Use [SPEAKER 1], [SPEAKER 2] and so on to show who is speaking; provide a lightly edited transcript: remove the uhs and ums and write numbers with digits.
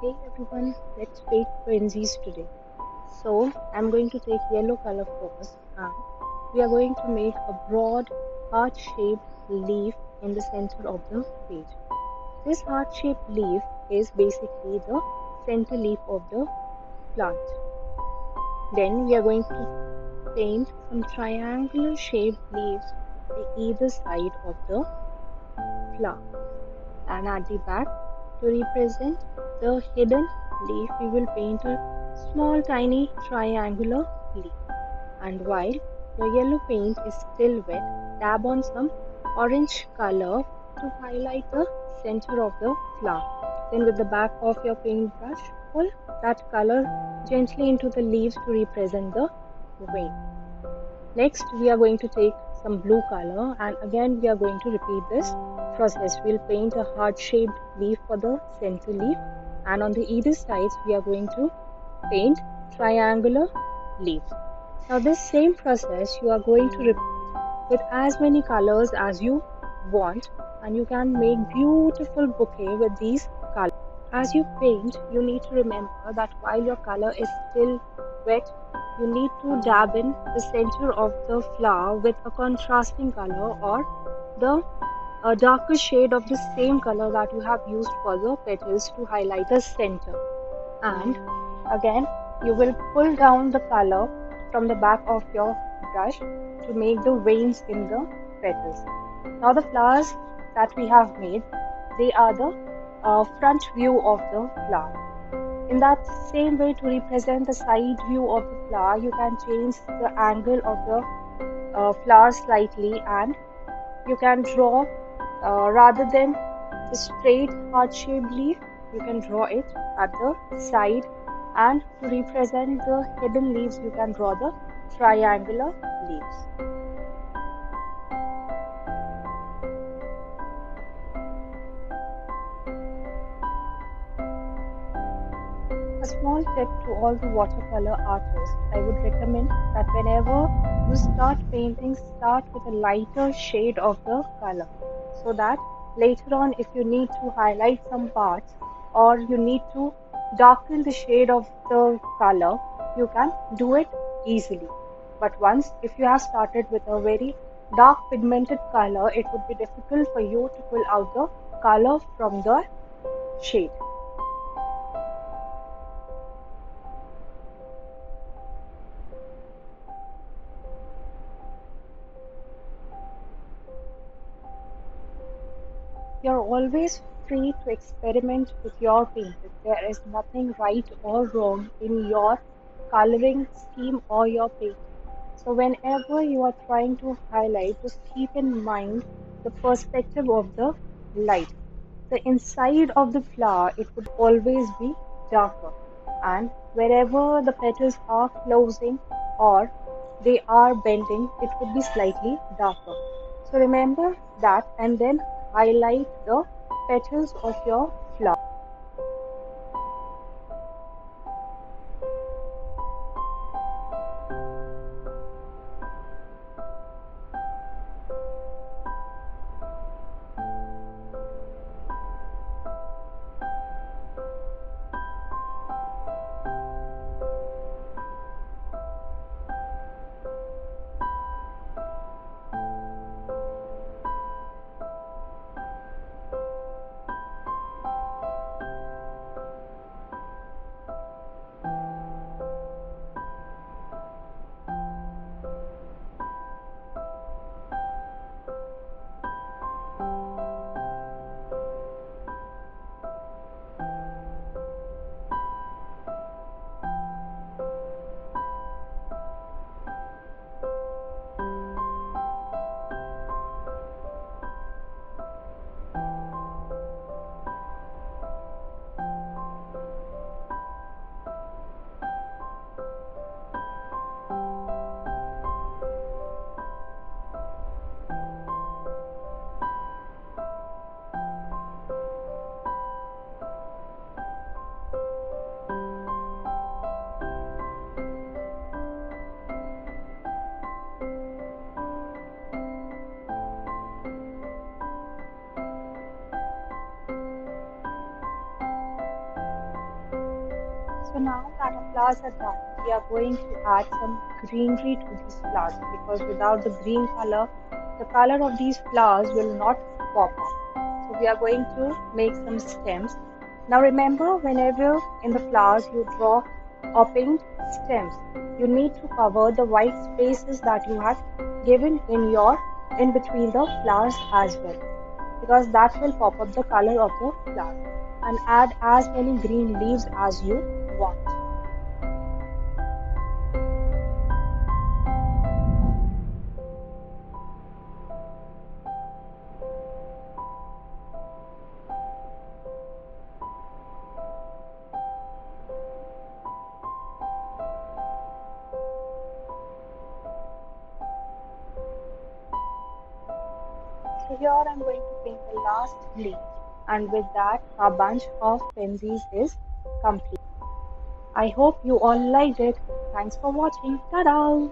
[SPEAKER 1] Hey everyone, let's paint pansies today. So I'm going to take yellow color first and we are going to make a broad heart-shaped leaf in the center of the page. This heart-shaped leaf is basically the center leaf of the plant. Then we are going to paint some triangular shaped leaves on the either side of the flower. And at the back, to represent the hidden leaf, we will paint a small tiny triangular leaf. And while your yellow paint is still wet, dab on some orange color to highlight the center of the flower. Then with the back of your paintbrush, pull that color gently into the leaves to represent the vein. Next, we are going to take some blue color and again we are going to repeat this process. We'll paint a heart-shaped leaf for the center leaf and on the either sides we are going to paint triangular leaves. Now this same process you are going to repeat with as many colors as you want and you can make beautiful bouquet with these colors. As you paint, you need to remember that while your color is still wet, you need to dab in the center of the flower with a contrasting color or the a darker shade of the same color that you have used for the petals to highlight the center. And again, you will pull down the color from the back of your brush to make the veins in the petals. Now the flowers that we have made, they are the front view of the flower. In that same way, to represent the side view of the flower, you can change the angle of the flower slightly and you can draw rather than the straight heart-shaped leaf, you can draw it at the side and to represent the hidden leaves, you can draw the triangular leaves. A small tip to all the watercolor artists, I would recommend that whenever you start painting, start with a lighter shade of the color so that later on, if you need to highlight some parts or you need to darken the shade of the color, you can do it easily. But once, if you have started with a very dark pigmented color, it would be difficult for you to pull out the color from the shade. You're always free to experiment with your painting. There is nothing right or wrong in your coloring scheme or your painting. So, whenever you are trying to highlight, just keep in mind the perspective of the light. The inside of the flower, it would always be darker, and wherever the petals are closing or they are bending, it would be slightly darker. So remember that and then highlight the petals of your flower. So now that our flowers are done, we are going to add some greenery to these flowers because without the green color, the color of these flowers will not pop up. So we are going to make some stems. Now remember, whenever in the flowers you draw or paint stems, you need to cover the white spaces that you had given in between the flowers as well, because that will pop up the color of the flowers, and add as many green leaves as you want. So here I'm going to paint the last leaf, and with that our bunch of pansies is complete. I hope you all liked it. Thanks for watching. Ta-da!